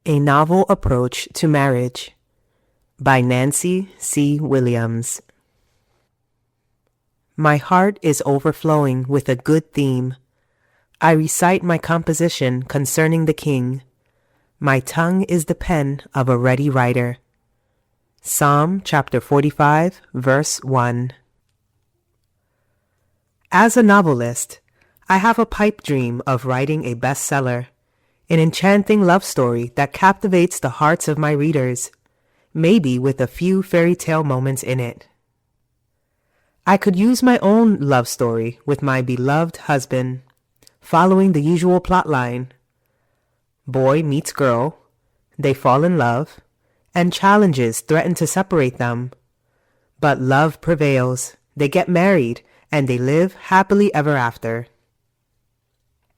A Novel Approach to Marriage by Nancy C. Williams. My heart is overflowing with a good theme. I recite my composition concerning the King. My tongue is the pen of a ready writer. Psalm chapter 45, verse 1. As a novelist, I have a pipe dream of writing a bestseller, an enchanting love story that captivates the hearts of my readers, maybe with a few fairy tale moments in it. I could use my own love story with my beloved husband, following the usual plotline. Boy meets girl, they fall in love, and challenges threaten to separate them. But love prevails, they get married, and they live happily ever after.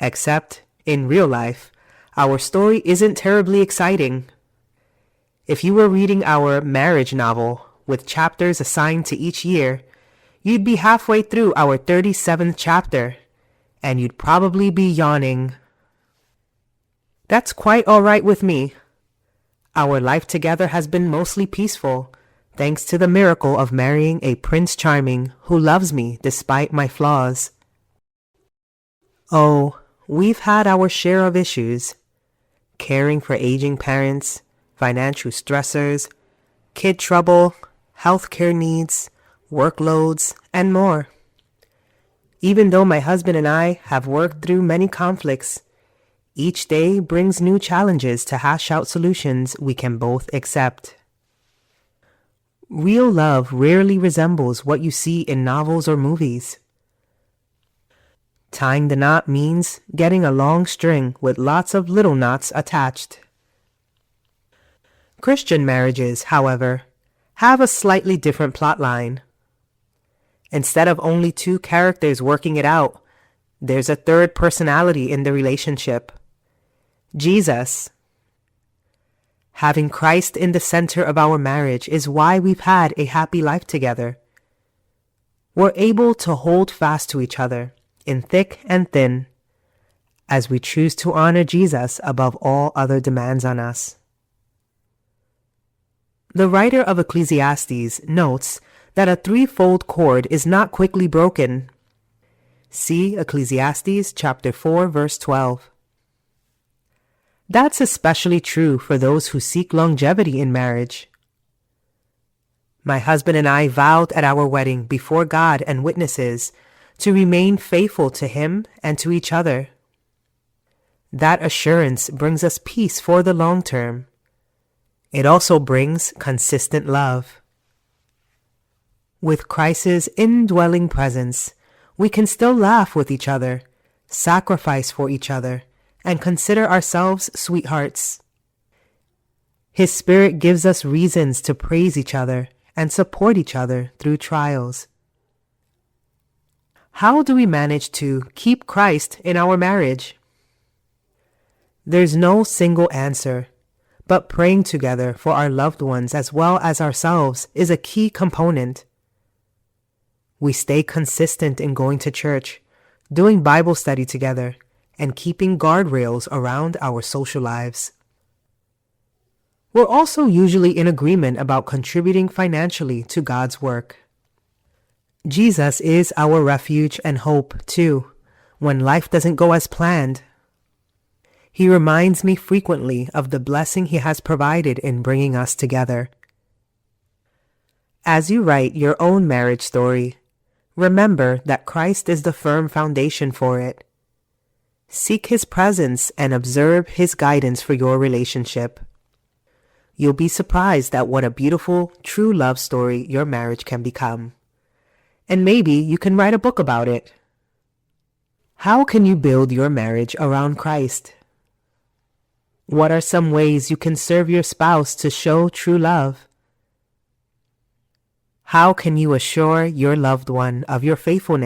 Except, in real life, our story isn't terribly exciting. If you were reading our marriage novel, with chapters assigned to each year, you'd be halfway through our 37th chapter, and you'd probably be yawning. That's quite all right with me. Our life together has been mostly peaceful, thanks to the miracle of marrying a Prince Charming who loves me despite my flaws. Oh, we've had our share of issues. Caring for aging parents, financial stressors, kid trouble, healthcare needs, workloads, and more. Even though my husband and I have worked through many conflicts, each day brings new challenges to hash out solutions we can both accept. Real love rarely resembles what you see in novels or movies. Tying the knot means getting a long string with lots of little knots attached. Christian marriages, however, have a slightly different plotline. Instead of only two characters working it out, there's a third personality in the relationship: Jesus. Having Christ in the center of our marriage is why we've had a happy life together. We're able to hold fast to each other, in thick and thin, as we choose to honor Jesus above all other demands on us. The writer of Ecclesiastes notes that a threefold cord is not quickly broken. See Ecclesiastes chapter 4, verse 12. That's especially true for those who seek longevity in marriage. My husband and I vowed at our wedding before God and witnesses to remain faithful to Him and to each other. That assurance brings us peace for the long term. It also brings consistent love. With Christ's indwelling presence, we can still laugh with each other, sacrifice for each other, and consider ourselves sweethearts. His Spirit gives us reasons to praise each other and support each other through trials. How do we manage to keep Christ in our marriage? There's no single answer, but praying together for our loved ones as well as ourselves is a key component. We stay consistent in going to church, doing Bible study together, and keeping guardrails around our social lives. We're also usually in agreement about contributing financially to God's work. Jesus is our refuge and hope, too, when life doesn't go as planned. He reminds me frequently of the blessing He has provided in bringing us together. As you write your own marriage story, remember that Christ is the firm foundation for it. Seek His presence and observe His guidance for your relationship. You'll be surprised at what a beautiful, true love story your marriage can become. And maybe you can write a book about it. How can you build your marriage around Christ? What are some ways you can serve your spouse to show true love? How can you assure your loved one of your faithfulness?